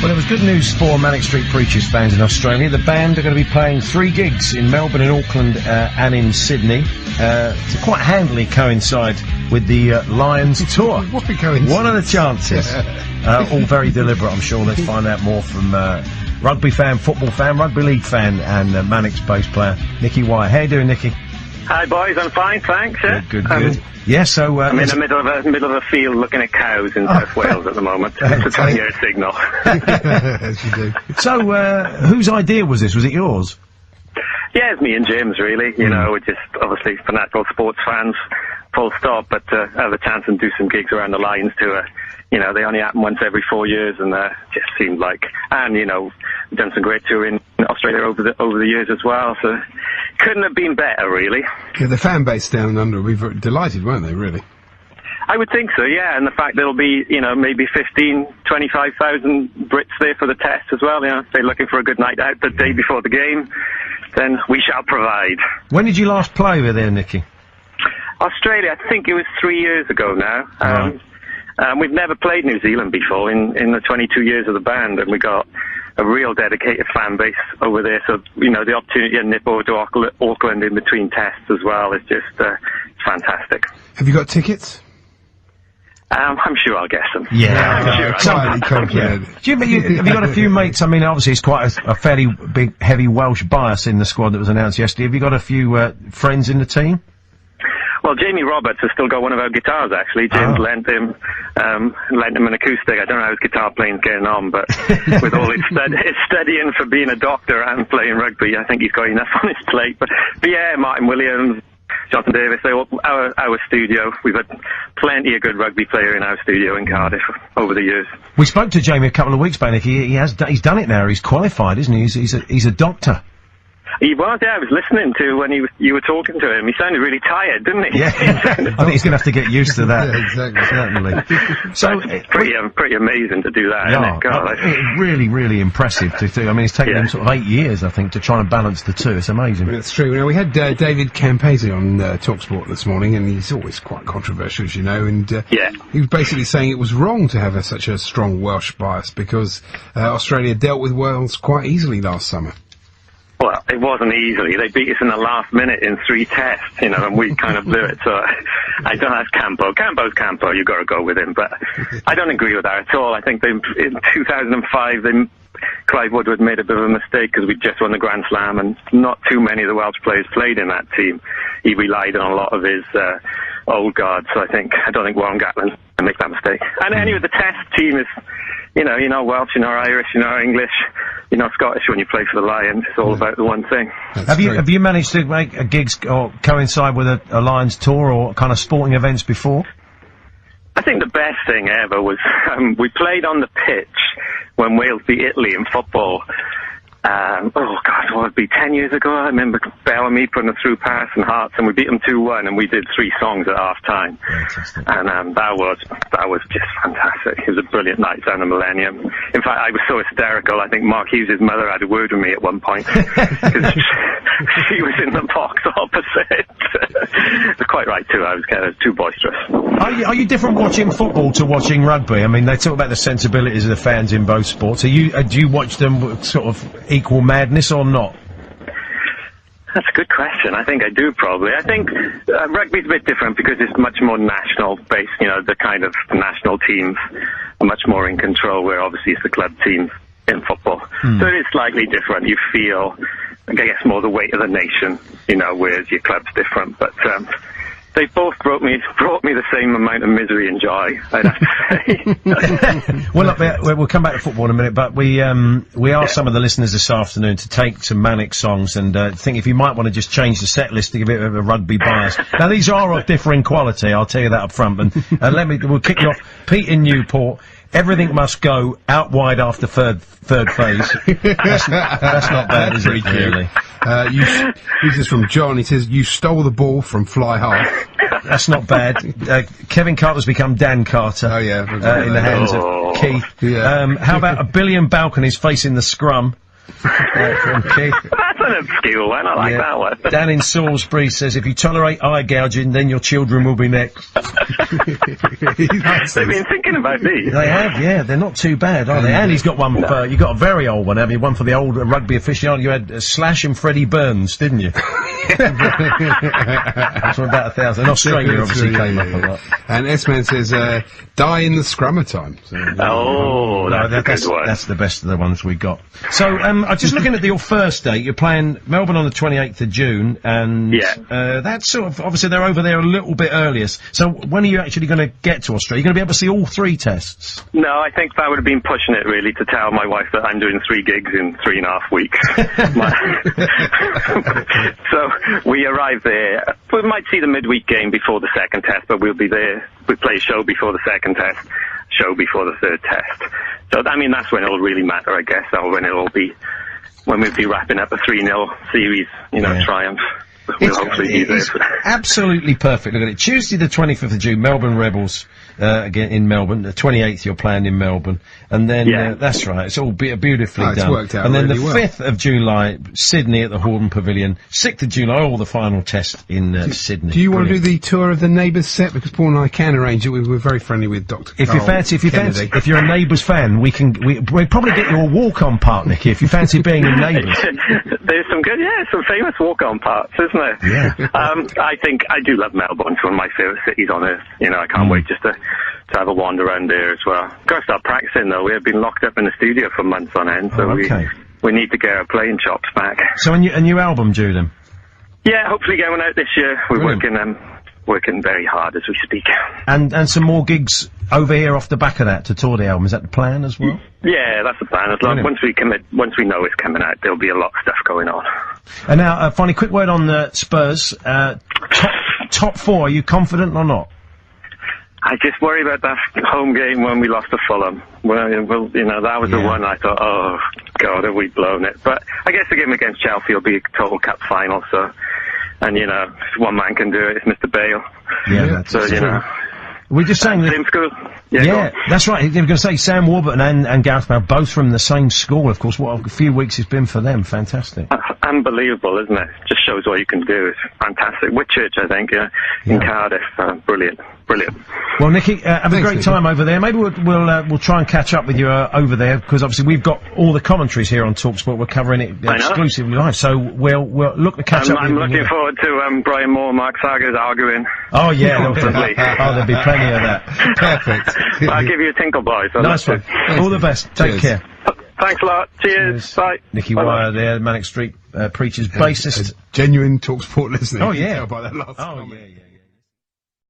Well, it was good news for Manic Street Preachers fans in Australia. The band are going to be playing 3 gigs in Melbourne, in Auckland, and in Sydney to quite handily coincide with the Lions tour. What are the chances? All very deliberate, I'm sure. Let's find out more from rugby fan, football fan, rugby league fan, and Manic's bass player, Nicky Wire. How you doing, Nicky? Hi, boys. I'm fine, thanks. Yeah. Good. Yeah, so... I'm in the middle of a field looking at cows in South Wales at the moment. To try and get a signal. As you do. So, whose idea was this? Was it yours? Yeah, it's me and James, really. You know, we're just obviously fanatical sports fans, full stop, but have a chance and do some gigs around the Lions tour. You know, they only happen once every 4 years, and just seemed like... And, you know, we've done some great touring in Australia over the years as well, so... Couldn't have been better, really. Yeah, the fan base down under will be delighted, won't they, really? I would think so, yeah, and the fact there'll be, you know, maybe 25,000 Brits there for the test as well, you know, if they're looking for a good night out the day before the game, then we shall provide. When did you last play with there, Nicky? Australia, I think it was 3 years ago now. Right. We've never played New Zealand before in the 22 years of the band, and we got a real dedicated fan base over there, so, you know, the opportunity to nip over to Auckland in between tests as well is just fantastic. Have you got tickets? I'm sure I'll guess them. Yeah, I'm confident. Have you got a few mates? I mean, obviously it's quite a fairly big, heavy Welsh bias in the squad that was announced yesterday. Have you got a few friends in the team? Well, Jamie Roberts has still got one of our guitars, actually. James lent him an acoustic. I don't know how his guitar playing's getting on, but with all his studying for being a doctor and playing rugby, I think he's got enough on his plate. But yeah, Martin Williams, Jonathan Davis, our studio. We've had plenty of good rugby player in our studio in Cardiff over the years. We spoke to Jamie a couple of weeks back, Nicky. He's done it now. He's qualified, isn't he? He's a doctor. He was, yeah. I was listening to when you were talking to him. He sounded really tired, didn't he? Yeah. I think he's going to have to get used to that. Yeah, exactly. Certainly. So it's pretty amazing to do that, isn't it? God, it's really, really impressive to do. I mean, it's taken him sort of 8 years, I think, to try and balance the two. It's amazing. It's true. Now, we had David Campese on talkSPORT this morning, and he's always quite controversial, as you know, and he was basically saying it was wrong to have such a strong Welsh bias because Australia dealt with Wales quite easily last summer. Well, it wasn't easily. They beat us in the last minute in 3 tests, you know, and we kind of blew it. So I don't have Campo. Campo's Campo. You've got to go with him. But I don't agree with that at all. I think in 2005, Clive Woodward made a bit of a mistake because we just won the Grand Slam, and not too many of the Welsh players played in that team. He relied on a lot of his old guard. So I don't think Warren Gatland can make that mistake. And anyway, the test team is, you know, you're not Welsh, you're not Irish, you're not English, you're not Scottish when you play for the Lions. It's all about the one thing. Have you managed to make gigs or coincide with a Lions tour or kind of sporting events before? I think the best thing ever was we played on the pitch when Wales beat Italy in football. What would it be, 10 years ago? I remember Bellamy putting a through pass and Hearts, and we beat them 2-1, and we did 3 songs at half-time. And that was just fantastic. It was a brilliant night down the Millennium. In fact, I was so hysterical, I think Mark Hughes' mother had a word with me at one point, because she was in the box opposite. Quite right, too. I was kind of too boisterous. Are you different watching football to watching rugby? I mean, they talk about the sensibilities of the fans in both sports. Do you watch them with sort of equal madness or not? That's a good question. I think I do, probably. I think rugby's a bit different because it's much more national-based. You know, the kind of national teams are much more in control, where obviously it's the club teams in football. So it is slightly different. You feel, I guess, more the weight of the nation, you know, whereas your club's different. But they both brought me the same amount of misery and joy, I'd have to say. Well, look, we'll come back to football in a minute, but we asked some of the listeners this afternoon to take some Manic songs and think if you might want to just change the set list to give it a rugby bias. Now, these are of differing quality, I'll tell you that up front, and we'll kick you off. Pete in Newport. Everything must go out wide after third phase. That's not bad, is it, really? This is from John. He says, you stole the ball from fly half. That's not bad. Kevin Carter's become Dan Carter. Oh, yeah. In the hands of Keith. Yeah. How about 1 billion balconies facing the scrum? From Keith. That's an obscure one. I like that one. Dan in Salisbury says, if you tolerate eye gouging, then your children will be next. They've been thinking about these. They have, yeah. They're not too bad, are they? And he's got one for, you got a very old one, haven't you? One for the old rugby aficionado. You had Slash and Freddie Burns, didn't you? That's about 1,000. And Australia obviously came up a lot. And S-Man says, die in the scrummer time. So, that's the best of the ones we got. So, I'm just looking at your first date. You're playing Melbourne on the 28th of June, and that's sort of, obviously they're over there a little bit earlier. So when are you actually going to get to Australia? You're going to be able to see all 3 tests? No, I think that would have been pushing it, really, to tell my wife that I'm doing 3 gigs in 3.5 weeks. So we arrive there. We might see the midweek game before the second test, but we'll be there. We play a show before the second test, show before the third test. So, I mean, that's when it'll really matter, I guess, or when we'll be wrapping up a 3-0 series, triumph. We'll hopefully be there. It's absolutely perfect. Look at it. Tuesday the 25th of June, Melbourne Rebels, again in Melbourne. The 28th you're playing in Melbourne. And then, that's right, it's all beautifully done. It's worked out and then really the 5th of July, Sydney at the Horden Pavilion. 6th of July, all the final tests in Sydney. Do you want to do the tour of the Neighbours set? Because Paul and I can arrange it. We're very friendly with Dr. If you fancy, if you're a Neighbours fan, we'll probably get you a walk-on part, Nicky, if you fancy being in Neighbours. There's some good, some famous walk-on parts, isn't there? Yeah. I think I do love Melbourne. It's one of my favourite cities on earth. I can't wait just to have a wander around there as well. Got to start practicing though. We have been locked up in the studio for months on end, so we need to get our playing chops back. So a new album due then? Yeah, hopefully going out this year. We're working very hard as we speak. And some more gigs over here off the back of that to tour the album. Is that the plan as well? Yeah, that's the plan. As long once we know it's coming out, there'll be a lot of stuff going on. And now, finally, quick word on the Spurs. Top 4. Are you confident or not? I just worry about that home game when we lost to Fulham. Well, that was the one I thought, oh, God, have we blown it? But I guess the game against Chelsea will be a total cup final, so... And, if one man can do it, it's Mr. Bale. Yeah, that's so, we're just saying that... Same school. Yeah, that's right. I'm going to say Sam Warburton and Gareth Bale, both from the same school, of course. What a few weeks it's been for them. Fantastic. Unbelievable, isn't it? Just shows what you can do. It's fantastic. Whitchurch, I think, in Cardiff. Brilliant. Well, Nicky, have a great time over there. Maybe we'll try and catch up with you over there, because obviously we've got all the commentaries here on talkSPORT. We're covering it exclusively live, so we'll look to catch up with you. I'm looking forward to Brian Moore and Mark Saggers arguing. Oh, yeah. There'll be plenty of that. Perfect. I'll give you a tinkle, boys. Nice one. All the best. Take care. Thanks a lot. Cheers. Bye. Nicky Wire there, Manic Street Preachers bassist. A genuine talkSPORT listener. Oh, yeah. By that last comment. Yeah.